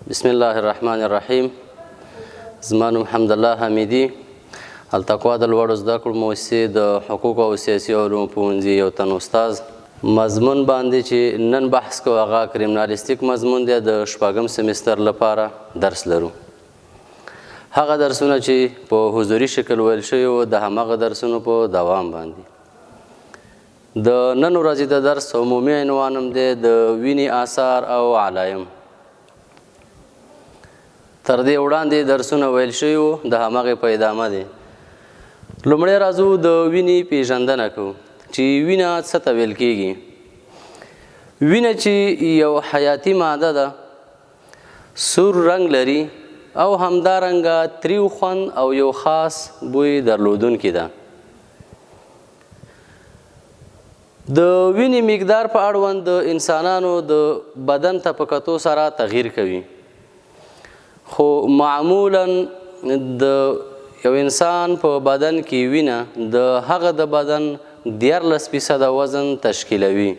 بسم الله الرحمن الرحیم. زما نوم حمدالله حمیدي، التقوا د لوړو زده کړو مؤسسې د حقوقو او سیاسي علومو پوهنځي یو تن استاد. مضمون باندې چې نن بحث کوو هغه کریمنالیستیک مضمون دی. د شپږم سمستر لپاره درس لرو. هغه درسونه چې په حضوري شکل ویل شوي وو د همغه درسونو په دوام باندې. د نن ورځې د درس عمومي عنوان هم دی د وینې اثار او علایم. تر دې وړاندې درسونه ویل شوي وو د همغې په ادامه دی. لومړی راځو د وینې پیژندنه کوو چې وینه څه ته ویل کیږي. وینه چې یو حیاتي ماده ده، سور رنګ لري او همدارنګه تریو خوند او یو خاص بوی درلودونکې ده. د وینې مقدار په اړوند د انسانانو د بدن ته په کتو سره تغییر کوي، خو معمولا د یو انسان په بدن کې وینه د هغه د بدن 14% وزن تشکیلوي.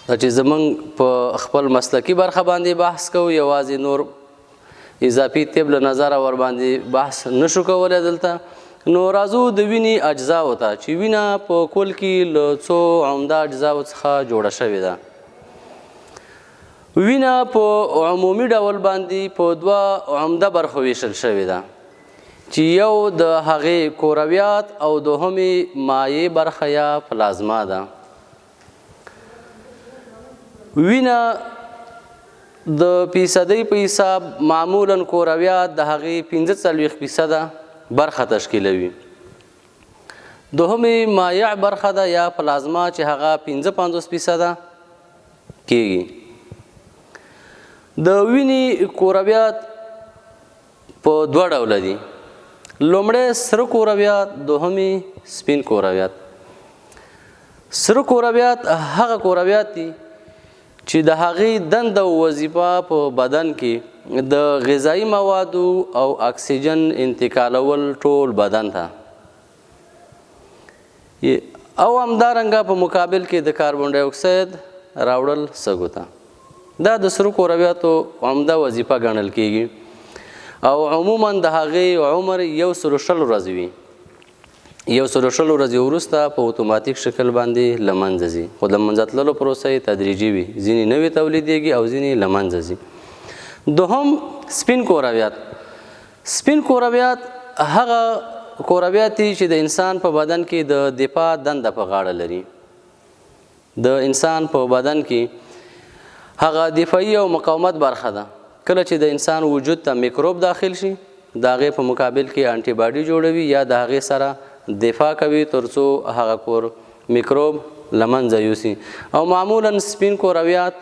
دا چې زمونږ په خپل مسلکي برخه باندې بحث کوو، یوازې نور اضافي طب له نظره ور باندې بحث نشو کولی دلته. نو راځو د وینې اجزاو ته چې وینه په کل کې له څو عمده اجزاو څخه جوړه شوې ده. وینه په عمومي ډول باندې په دوه عمده برخو ویشل شوې ده چې یو د هغې کورویات او دوهمې مایع برخه یا پلازما ده. وینه د فیصدۍ په حساب معمولا کورویات د هغې 45% برخه تشکیلوي. دوهمې مایع برخه ده یا پلازما چې هغه 55% کیږي. د وینې کورویات په دوه ډوله دي. لومړی سره کورویات، دوهمې سپین کورویات. سره کورویات هغه کورویات دي چې د هغې دنده او وظیفه په بدن کې د غذایي موادو او اکسیجن انتقالول ټول بدن ته، او همدارنګه په مقابل کې د کاربن ډای اکساید راوړل سږو ته. دا د سرو کورویاتو عمده وظیفه ګڼل کیږي او عموما د هغې عمر 120 ورځې وي. 120 ورځې وروسته په اتوماتیک شکل باندې له منځه ځي، خو د منځه تللو پروسه یې تدریجي وي، ځینې نوې تولیدېږي او ځینې له منځه ځي. دوهم سپین کورویات. سپین کورویات هغه کورویات دي چې د انسان په بدن کې د دفاع دنده په غاړه لري. د انسان په بدن کې هغه دفاعي او مقاومت برخه ده. کله چې د انسان وجود ته میکروب داخل شي، د هغې په مقابل کې انټي باډي جوړوي یا د هغې سره دفاع کوي تر څو هغه میکروب له منځه یوسي. او معمولا سپین کورویات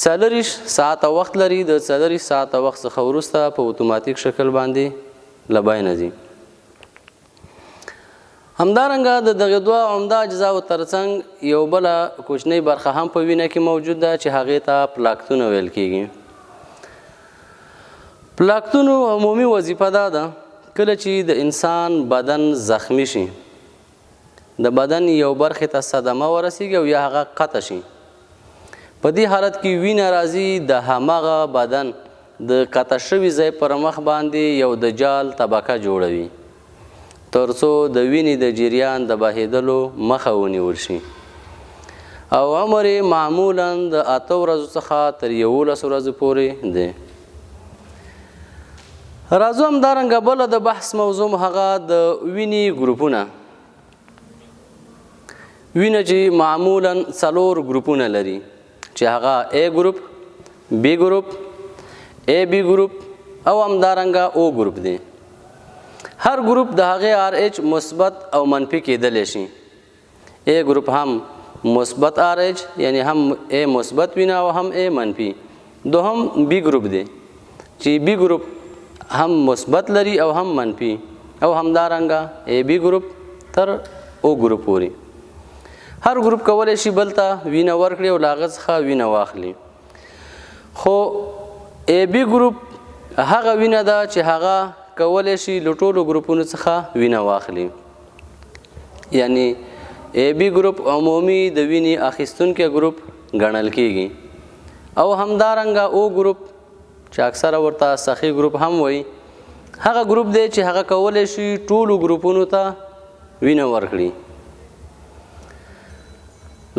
40 ساعته وخت لري. د 40 ساعته وخت څخه وروسته په اتوماتیک شکل باندې له بینه ځي. همدارنګه د دغه دوه عمده اجزاو ترڅنګ یو بله کوچنۍ برخه هم په وینه کې موجود ده چې هغې ته پلاکتونه ویل کیږي. پلاکتونو عمومي وظیفه دا ده کله چې د انسان بدن زخمی شي، د بدن یو برخې ته صدمه ورسیږي او یا هغه قطع شي، په دې حالت کې وینه راځي د هماغه بدن د قطع شوي ځای پر مخ باندې یو د جال طبقه جوړوي تر څو د وینې د جریان د بهېدلو مخه ونیول شي. او عمر یې معمولا د 8 ورځو څخه تر 11 ورځو پورې دی. راځو همدارنګه بله د بحث موضوع هغه د وینې ګروپونه. وینه چې معمولا 4 ګروپونه لري چې هغه A ګروپ، B ګروپ، AB ګروپ او همدارنګه O ګروپ دی. هر ګروپ د هغې RH مثبت او منفي کیدلی شي. A ګروپ هم مثبت RH یعنی هم A مثبت وینه او هم A منفي. دوهم B ګروپ دی چې B ګروپ هم مثبت لري او هم منفي، او همدارنګه AB ګروپ تر O ګروپ پورې. هر ګروپ کولی شي بل ته وینه ورکړي او له هغه څخه وینه واخلي. خو AB ګروپ هغه وینه ده چې هغه کولی شي له ټولو ګروپونو څخه وینه واخلي. یعنی AB ګروپ عمومي د وینې اخیستونکي ګروپ ګڼل کیږي او همدارنګه او ګروپ چې اکثره ورته سخی ګروپ هم وایي هغه ګروپ دی چې هغه کولی شي ټولو ګروپونو ته وینه ورکړي.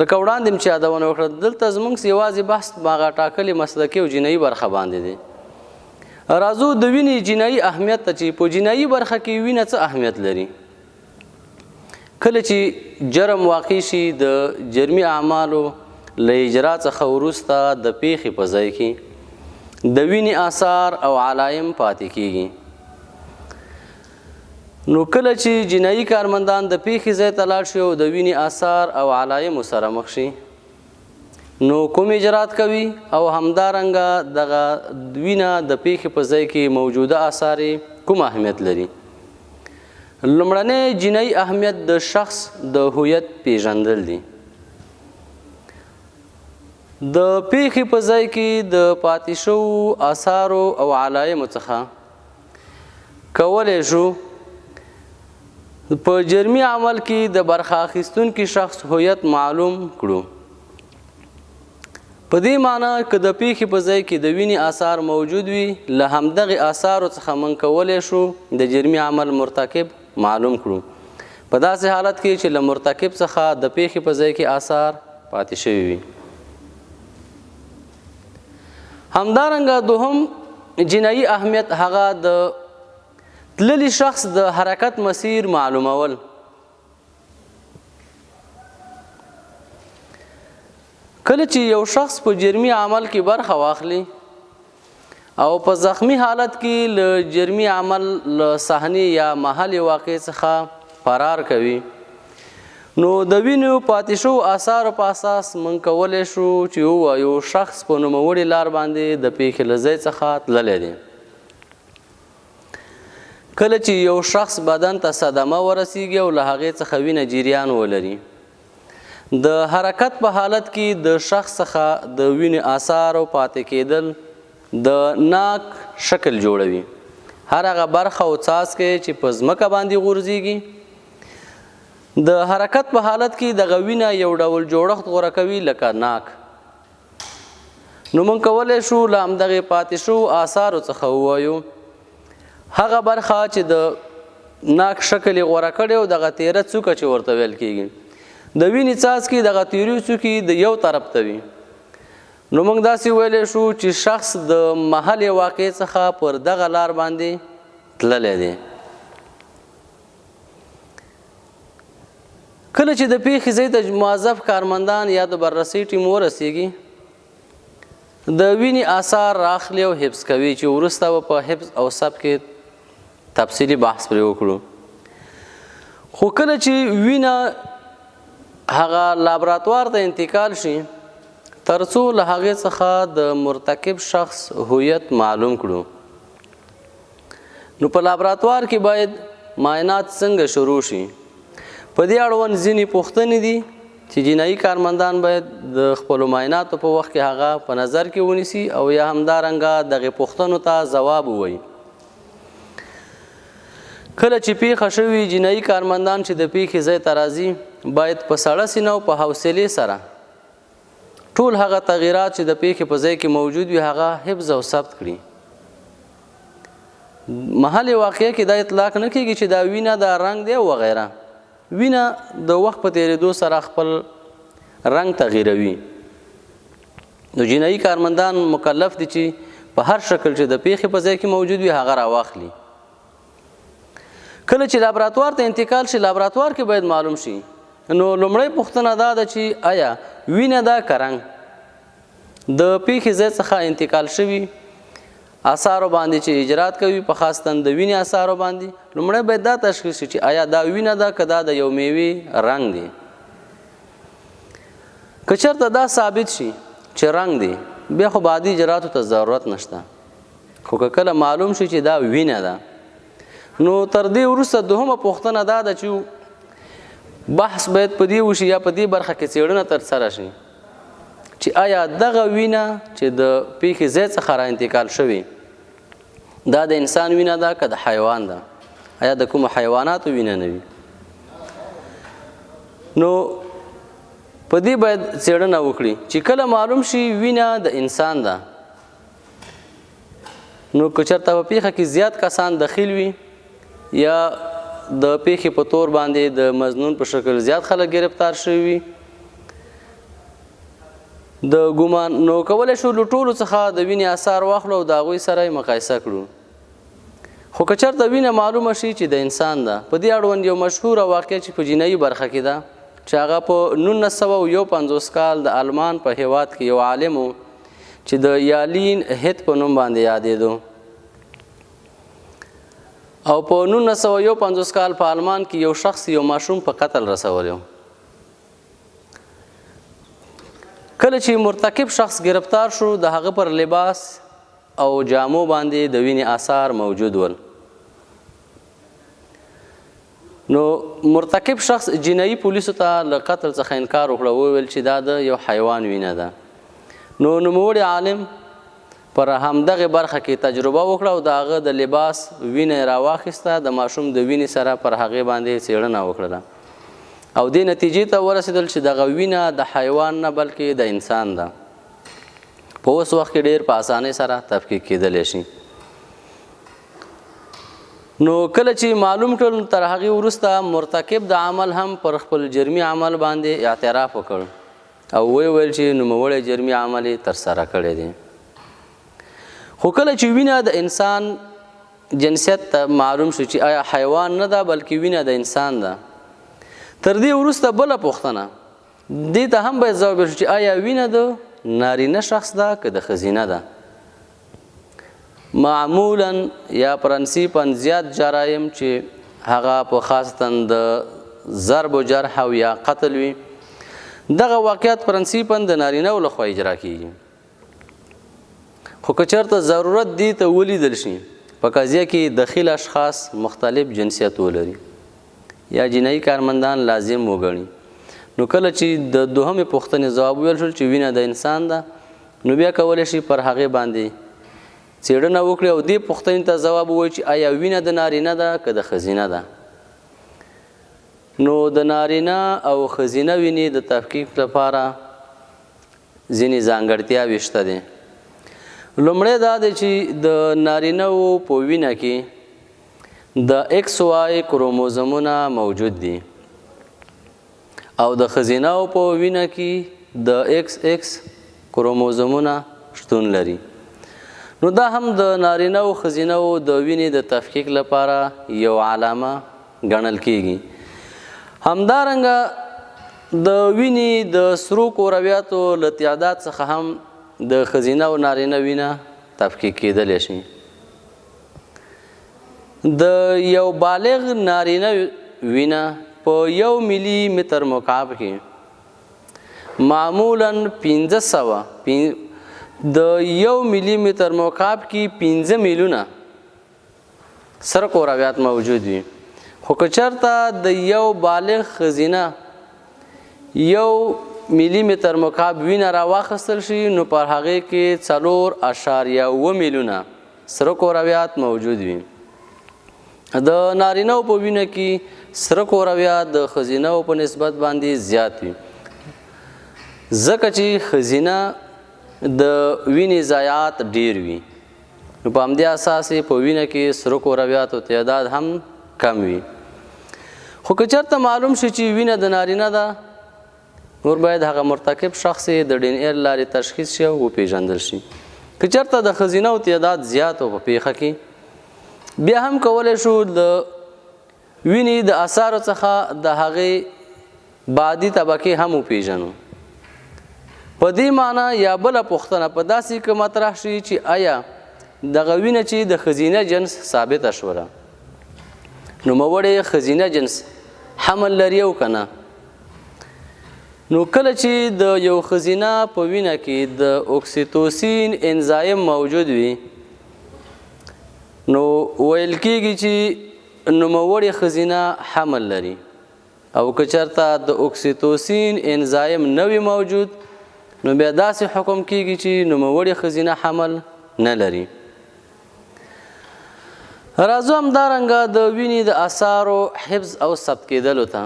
لکه وړاندې چې یادونه وکړه دلته زموږ یوازې بحث هغه ټاکلې مسلکي او جنایي برخه باندې دی. راځو د وینې جنایي اهمیت ته چې په جنایي برخه کې وینه څه اهمیت لري. کله چې جرم واقع شي د جرمي اعمالو له اجرا څخه وروسته د پیښې په ځای کې د وینې اثار او علایم پاتې کیږي. نو کله چې جنایي کارمندان د پیښې ځای ته لاړ شي او د وینې اثار او علایم سره مخ شي نو کوم اجرات کوي او همدارنګه دغه وینه د پیښې په ځای کې موجوده اثار کوم اهمیت لري. لومړنی جنایي اهمیت د شخص د هویت پیژندل دي. د پیښې په ځای کې د پاتې شوو اثارو او علایمو څخه کولی شو په جرمي عمل کې د برخه اخیستونکي شخص هویت معلوم کړو. په دې معنی که د پیښې په ځای کې د وینې اثار موجود وي له همدغې اثارو څخه موږ کولی شو د جرمي عمل مرتکب معلوم کړو په داسې حالت کې چې له مرتکب څخه د پیښې په ځای کې اثار پاتې شوي وي. همدارنګه دوهم جنایي اهمیت هغه د تللی شخص د حرکت مسیر معلومول. کله چې یو شخص په جرمي عمل کې برخه واخلي او په زخمی حالت کې له جرمي عمل له صحنې یا محل واقع څخه فرار کوي نو د وینو پاتې شو اثارو په اساس موږ کولی شو چې ووایو شخص په نوموړې لار باندې د پیښې له ځای څخه تللی دی. کله چې یو شخص بدن ته صدمه ورسیږي او له هغې څخه وینه جریان ولري د حرکت په حالت کې د شخص څخه د وینې اثارو پاتې کېدل د ناک شکل جوړوي. هر هغه برخه او څاڅکی چې په ځمکه باندې غورځېږي د حرکت په حالت کې دغه وینه یو ډول جوړښت غوره کوي لکه ناک. نو موږ کولی شو له همدغې پاتې شوو اثارو څخه ووایو هغه برخه چې د ناک شکل یې غوره کړی او دغه تیره څوکه چې ورته ویل کېږي د وینې څاڅکي دغه تیرې څوکې د یو طرف ته وي. نو موږ داسې ویلی شو چې شخص د محل واقع څخه پر دغه لار باندې تللی دی. کله چې د پیښې ځای ته موظف کارمندان یا د بررسۍ ټیم ورسیږي د وینې اثار راخلي او حفظ کوي چې وروسته به په حفظ او ثبت کې تفصیلي بحث پرې وکړو. خو کله چې وینه هغه لابراتوار ته انتقال شي ترڅو له هغې څخه د مرتکب شخص هویت معلوم کړو نو په لابراتوار کې باید معاینات څنګه شروع شي. په دې اړوند ځینې پوښتنې دي چې جنایي کارمندان باید د خپلو معایناتو په وخت کې هغه په نظر کې ونیسي او یا همدارنګه دغې پوښتنو ته ځواب ووایي. کله چې پیښه شوي جنایي کارمندان چې د پیښې ځای ته راځي باید په سړه سینه او په حوصلې سره ټول هغه تغییرات چې د پیښې په ځای کې موجود وي هغه حفظ او ثبت کړي. محل واقعه کې دا اطلاق نه کېږي چې دا وینه دا رنګ دی او وغیره. وینه د وخت په تېرېدو سره خپل رنګ تغییروي. نو جنایي کارمندان مکلف دي چې په هر شکل چې د پیښې په ځای کې موجود وي هغه راواخلي. کله چې لابراتوار ته انتقال شي لابراتوار کې باید معلوم شي نو لومړی پوښتنه دا ده چې آیا وینه دا که رنګ د پیښې ځای څخه انتقال شوي اثارو باندې چې اجرات کوي په خاصتن د وینې اثارو باندې لومړی باید دا تشخیص شي چې آیا دا وینه ده که دا د یو میوې رنګ دی. که چېرته دا ثابت شي چې رنګ دی بیا خو بعدي اجراتو ته ضرورت نشته. خو که کله معلوم شي چې دا وینه ده نو تر دې وروسته دوهمه پوښتنه دا ده چې بحث باید په دې وشي یا په دې برخه کې څېړنه ترسره شي چې آیا دغه وینه چې د پیښې ځای څخه را انتقال شوې دا د انسان وینه ده که د حیوان ده آیا د کومو حیواناتو وینه نه وي. نو په دې باید څېړنه وکړي چې کله معلوم شي وینه د انسان ده نو که چېرته په پیښه کې زیات کسان دخیل وي یا د پیښې په تور باندې د مظنون په شکل زیات خلک گرفتار شوي وي د ګمان نو کولی شو له ټولو څخه د وینې اثار واخلو او د هغوی سره یې مقایسه کړو خو که چېرته وینه معلومه شي چې د انسان ده په دې اړوند یو مشهوره واقعه چې په جنایي برخه کې ده چې هغه په 1951 کال د آلمان په هیواد کې یو عالم و چې د یالین هیت په نوم باندې یادېدو او په 1951 کال په آلمان کې یو شخص یو ماشوم په قتل رسولی کله چې مرتکب شخص گرفتار شو د هغه پر لباس او جامو باندې د وینې آثار موجود ول نو مرتکب شخص جنایي پولیسو ته له قتل څخه انکار وکړه وویل چې دا د یو حیوان وینه ده نو نوموړی عالم پر همدغه برخه کې تجربه وکړه او د هغه د لباس وینه راواخیسته د ماشوم د وینې سره پر هغې باندې څېړنه وکړله او دې نتیجې ته ورسېدل چې دغه وینه د حیوان نه بلکې د انسان ده په اوس وخت کې ډېر په اسانۍ سره تفکیک کېدلی شي نو کله چې معلوم کړل تر هغې وروسته مرتکب د عمل هم پر خپل جرمي عمل باندې اعتراف وکړ او ویل چې نوموړی جرمي عمل یې ترسره کړی دی خو کله چې وینه د انسان جنسیت ته معلوم شو چې آیا حیوان نه ده بلکې وینه د انسان ده تر دې وروسته بله پوښتنه دې ته هم باید ځواب شو چې آیا وینه د نارینه شخص ده که د ښځینه ده معمولا یا پرنسیپا زیات جرایم چې هغه په خاصتا د ضرب و جرح او یا قتل وي دغه واقعیت پرنسیپا د نارینهو لخوا اجرا کیږي خو که چېرته ضرورت دې ته ولیدل شي په قضیه کې دخیل اشخاص مختلف جنسیت ولري یا جنایي کارمندان لازم وګڼي نو کله چې د دوهمې پوښتنې ځواب ویل شول چې وینه د انسان ده نو بیا کولی شي پر هغې باندې څېړنه وکړي او دې پوښتنې ته ځواب ووایي چې آیا وینه د نارینه ده که د ښځینه ده نو د نارینه او ښځینه وینې د تفکیک لپاره ځینې ځانګړتیاوې شته دي لومړی دا دی چې د نارینهو په وینه کې د ایکس واي کروموزومونه موجود دي او د ښځینهو په وینه کې د ایکس ایکس کروموزومونه شتون لري نو دا هم د نارینهو ښځینهو د وینې د تفکیک لپاره یو علامه ګڼل کیږي همدارنګه د وینې د سرو کرویاتو له تعداد څخه هم د ښځینه او نارینه وینه تفکیک کېدلی شي د یو بالغ نارینه وینه په 1 ملي متر مکعب کې معمولا 1500 د 1 ملي متر مکعب کې 15 میلیونه سره کرویات موجود وي خو که چېرته د یو بالغ ښځینه 1 ملي متر مکعب وینه راواخیستل شي نو پر هغې کې 4.7 میلیونه سره کرویات موجود وي د نارینهو په وینه کې سره کرویات د ښځینهو په نسبت باندې زیات وي ځکه چې ښځینه د وینې ضایعات ډیر وي نو په همدې اساس په وینه کې سره کرویاتو تعداد هم کم وي خو که چېرته معلوم شي چې وینه د نارینه ده نور باید هغه مرتکب شخص د DNA لارې تشخیص شي او وپېژندل شي که چېرته د ښځینهو تعداد زیات و په پیښه کې بیا هم کولی شو د وینې د اثارو څخه د هغې بعدي طبقې هم وپېژنو په دې معنی یا بله پوښتنه په داسې کې مطرح شي چې آیا دغه وینه چې د ښځینه جنس ثابته شوله نوموړی ښځینه جنس حمل لري او که نه نو کله چې د یو ښځینه په وینه کې د اکسیتوسین انزایم موجود وي نو ویل کېږي چې نوموړې ښځینه حمل لري او که چېرته د اکسیتوسین انزایم نه وي موجود نو بیا داسې حکم کېږي چې نوموړې ښځینه حمل نه لري راځو همدارنګه د وینې د اثارو حفظ او ثبت کېدلو ته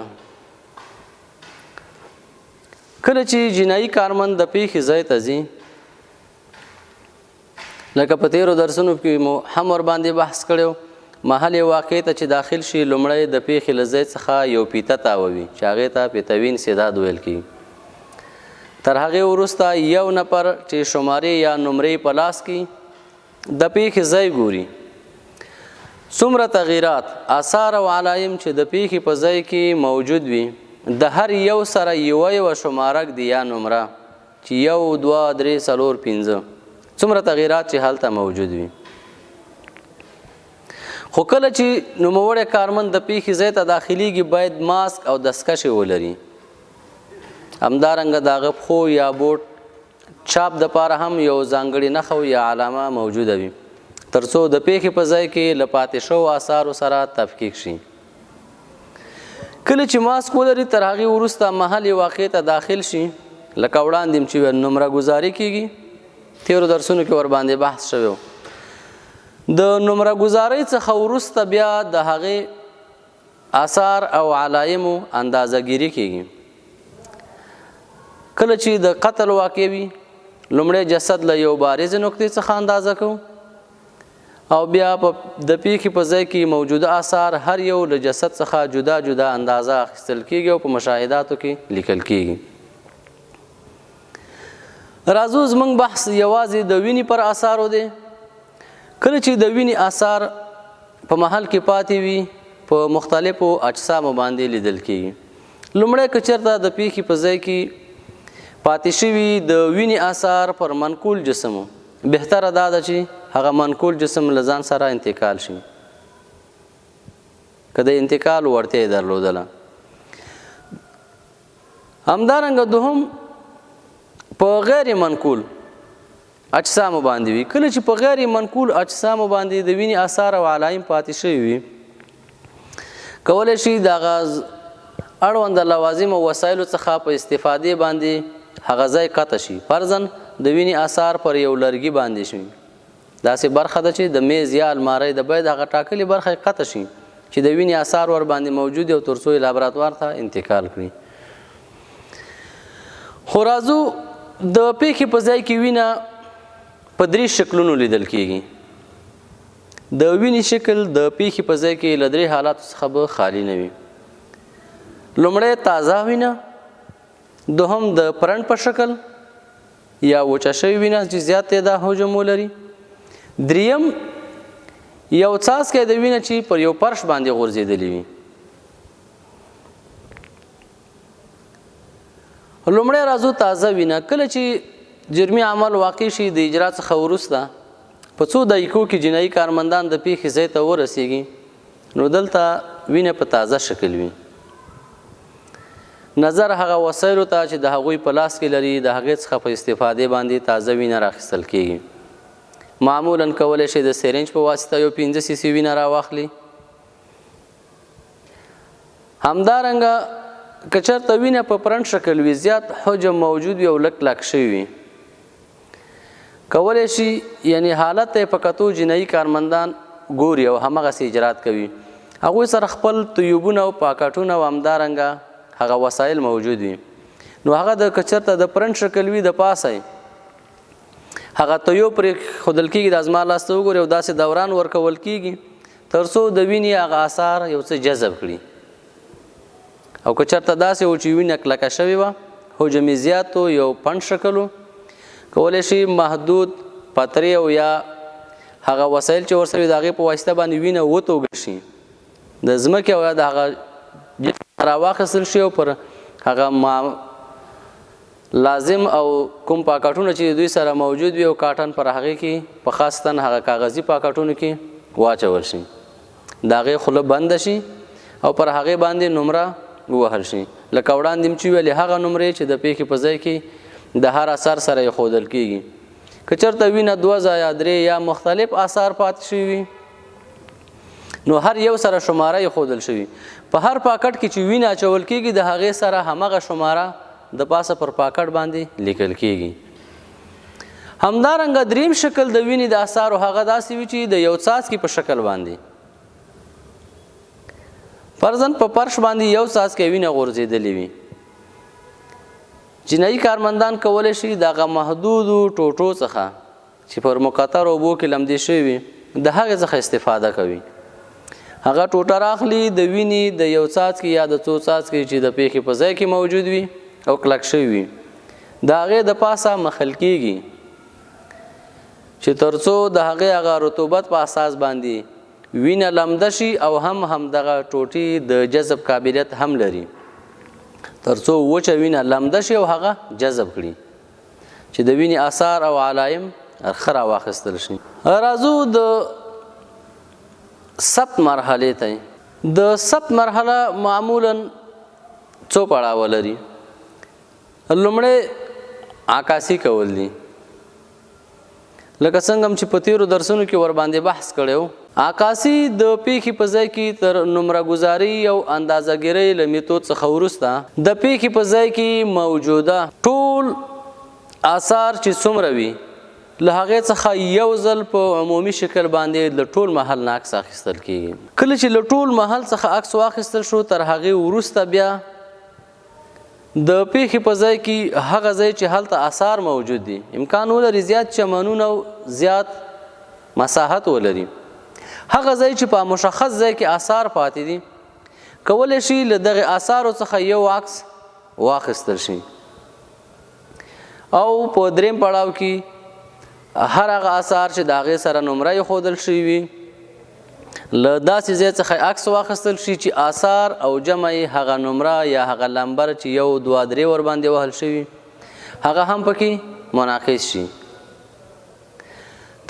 کله چې جنایي کارمند د پیښې ځای ته ځي، لکه په تیرو درسونو کې مو هم ورباندې بحث کړی، محل واقع ته چې داخل شي لومړی د پیښې له ځای څخه یو پیته تاووي چې هغې ته پیتوین سداد ویل کېږي. تر هغې وروسته یو نفر چې شمارې یا نمرې په لاس کې د پیښې ځای ګوري، څومره تغییرات، اثار او علایم چې د پیښې په ځای کې موجود وي د هر یو سره یوه شمارک دی یا نمره چې 1 2 3 4 5 څومره تغییرات چې هلته موجود وي. خو کله چې نوموړی کارمند د پیښې ځای ته داخلیږي باید ماسک او دستکشې ولري. همدارنګه د هغه پښو یا بوټ چاپ دپاره هم یو ځانګړې نښه یا علامه موجوده وي تر څو د پیښې په ځای کې له پاتې شوو اثارو سره تفکیک شي. کله چې ماسک ولري تر هغې وروسته محل واقع ته داخل شي، لکه وړاندې چې نمره ګزاري کېږي، تیرو درسونو کې ورباندې بحث شوی. د نمره ګزارۍ څخه وروسته بیا د هغې اثار او علایمو اندازهګیري کېږي. کله چې د قتل واقع وي لومړی جسد له یو بارزې نقطې څخه اندازه کوو او بیا د پیښې په ځای کې موجوده اثار هر یو له جسد څخه جدا جدا اندازه اخیستل کېږي او په مشاهداتو کې لیکل کېږي. راځو زموږ بحث یوازې د وینې پر اثارو دی. کله چې د وینې اثار په محل کې پاتې وي په مختلفو اجسامو باندې لیدل کېږي. لومړی که چېرته د پیښې په ځای کې پاتې شوي د وینې اثار پر منقول جسمو، بهتره دا ده چې هغه منقول جسم له ځان سره انتقال شي که د انتقال وړتیا یې درلودله. همدارنګه دوهم په غیر منقول اجسامو باندې وي. کله چې په غیر منقول اجسامو باندې د وینې اثار او علایم پاتې شوي وي، کولی شي د هغه اړونده لوازم او وسایلو څخه په استفادې باندې هغه ځای قطع شي. فرضاً د وینې اثار پر یو لرګي باندې شي، داسې برخه ده چې د میز یا المارۍ د باید هغه ټاکلې برخه قطع شي چې د وینې اثار ور باندې موجود او تر څو یې لابراتوار ته انتقال کړي. خو راځو د پیښې په ځای کې وینه په 3 شکلونو لیدل کېږي. د وینې شکل د پیښې په ځای کې له 3 حالاتو څخه به خالی نه وي. لومړی تازه وینه، دوهم د پرنټ په شکل یا وچه شوې وینه چې زیات تعداد حجم ولري، دریم یو څاڅکی د وینه چې پر یو فرش باندې غورځېدلی وي. لومړی راځو تازه وینه. کله چې جرمي عمل واقع شي د اجرا څخه وروسته په څو دقیقو کې جنایي کارمندان د پیښې ځای ته ورسیږي، نو دلته وینه په تازه شکل وي. نظر هغه وسایلو ته چې د هغوی په لاس کې لري د هغې څخه په استفادې باندې تازه وینه راخیستل کېږي. معمولا کولی شي د سرنج په واسطه یو 5 سیسي وینه راواخلي. همدارنګه که چېرته وینه په پرنټ شکل وي، زیات حجم موجود وي او لږ کلک شوي وي، کولی شي یعنی حالت ته په کتو جنایي کارمندان ګوري او همغسې اجرات کوي. هغوی سره خپل تیوبونه او پاکټونه او همدارنګه هغه وسایل موجود وي. نو هغه د که چېرته د پرنټ شکل وي د پاسه هغه تیوب پرې ښودل کېږي، د ازما لاس ته وګوري او داسې دوران ورکول کېږي تر څو د وینې هغه اثار یو څه جذب کړي. او که چېرته داسې و چې وینه کلکه شوې وه، حجم یې زیات و، یو پنډ شکل و، کولی شي محدود پترې او یا هغه وسایل چې ورسره وي د هغې په واسطه باندې وینه وتوږل شي، د ځمکې او یا د هغه راواخیستل شي او پر هغه لازم او کوم پاکټونه چې دوی سره موجود وي او کاټن پر هغې کې په خاصتاً هغه کاغذي پاکټونو کې واچول شي، د هغې خوله بنده شي او پر هغې باندې نمره ووهل شي. لکه وړاندې چې ویلې هغه نمرې چې د پیښې په ځای کې د هر اثر سره ایښودل کېږي. که چېرته وینه 2 یا 3 یا مختلف اثار پاتې شوي وي، نو هر یو سره شماره ایښودل شوي. په هر پاکټ کې چې وینه اچول کېږي د هغې سره همغه شماره د پاسه پر پاکټ باندې لیکل کېږي. همدارنګه دریم شکل د وینې د اثارو هغه داسې وي چې د یو څاڅکي په شکل باندې، فرضاً په فرش باندې یو څاڅکی وینه غورځېدلې وي جنایي کارمندان کولی شي دغه محدودو ټوټو څخه چې پر مقطرو اوبو کې لمدې شوي وي د هغې څخه استفاده کوي. هغه ټوټه راخلي د وینې د یو څاڅکي یا د څو څاڅکي چې د پیښې په ځای کې موجود وي او کلک شوي وي د هغې د پاسه مخل کېږي چې تر څو د هغې هغه رطوبت په اساس باندې وینه لمده شي او همدغه ټوټې د جذب قابلیت هم لري تر څو وچه وینه لمده شي او هغه جذب کړي چې د وینې اثار او علایم ښه راواخیستل شي. راځو د ثبت مرحلې ته. د ثبت مرحله معمولا څو پړاوه لري. لومړی عکاسي کول دي، لکه څنګه چې په تیرو درسونو کې ورباندې بحث کړی و. عکاسي د پیښې په ځای کې تر نمره گذاري او اندازهګیرۍ له میتود څخه وروسته د پیښې په ځای کې موجوده ټول اثار چې څومره وي له هغې څخه یو ځل په عمومي شکل باندې له ټول محل نه عکس اخیستل کېږي. کله چې له ټول محل څخه عکس واخیستل شو تر هغې وروسته بیا د پیښې په ځای کې هغه ځای چې هلته اثار موجود دي امکان ولري زیات چمنونه او زیات مساحت ولري، هغه ځای چې په مشخص ځای کې اثار پاتې دي کولی شي له دغه اثارو څخه یو عکس واخیستل شي. او په دریم پړاو کې هر هغه اثار چې د هغې سره نمره ایښودل شوي وي له داسې ځای څخه عکس واخیستل شي چې اثار او جمع یې هغه نمره یا هغه لمبر چې یو دوه درې ورباندې وهل شوي هغه هم پکې منعکس شي.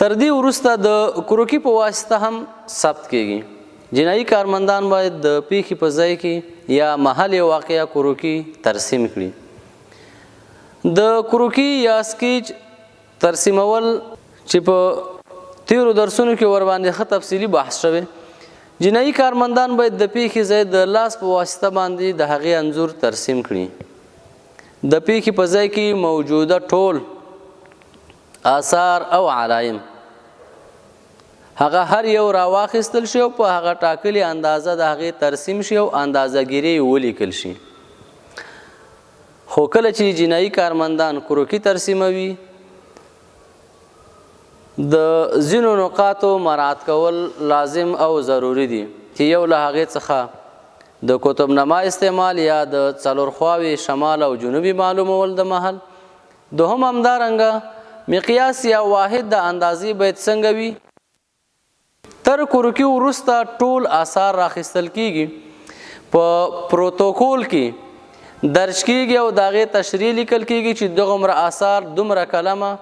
تر دې وروسته د کروکي په واسطه هم ثبت کېږي. جنایي کارمندان باید د پیښې په ځای کې یا محل واقعه کروکي ترسیم کړي. د کروکي یا سکیچ ترسیمول چې په تیرو درسونو کې ورباندې ښه تفصیلي بحث شوی. جنایي کارمندان باید د پیښې ځای د لاس په واسطه باندې د هغې انځور ترسیم کړي. د پیښې په ځای کې موجوده ټول اثار او علایم هغه هر یو راواخیستل شي او په هغه ټاکلې اندازه د هغې ترسیم شي او اندازهګیرۍ ولیکل شي. خو کله چې جنایي کارمندان کروکي ترسیموي د ځینو نقاطو مراعات کول لازم او ضروری دي چې یو له هغې څخه د قطب نما استعمال یا د څلور خواوې شمال او جنوبي معلومول د محل. دوهم همدارنګه مقیاس یا واحد د اندازې باید څنګه وي. تر کروکي وروسته ټول اثار راخیستل کېږي، په پروتوکول کې درج کېږي او د هغې تشریح لیکل کېږي چې دغومره اثار دومره کلمه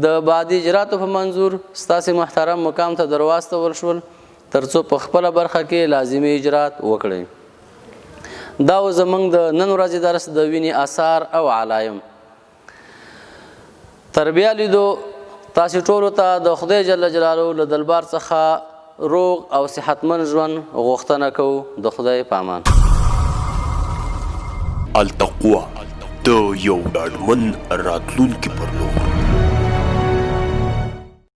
د بعدي اجراتو په منظور ستاسې محترم مقام ته درواستول شول تر څو په خپله برخه کې لازمي اجرات وکړئ. دا و زموږ د نن ورځې درس د وینې اثار او علایم. تر بیا لیدو تاسې ټولو ته د خدای جل جلاله له دربار څخه روغ او صحتمند ژوند غوښتنه کوو. د خدای په امان. التقوا د یو ډاډمن راتلونکي پر لور.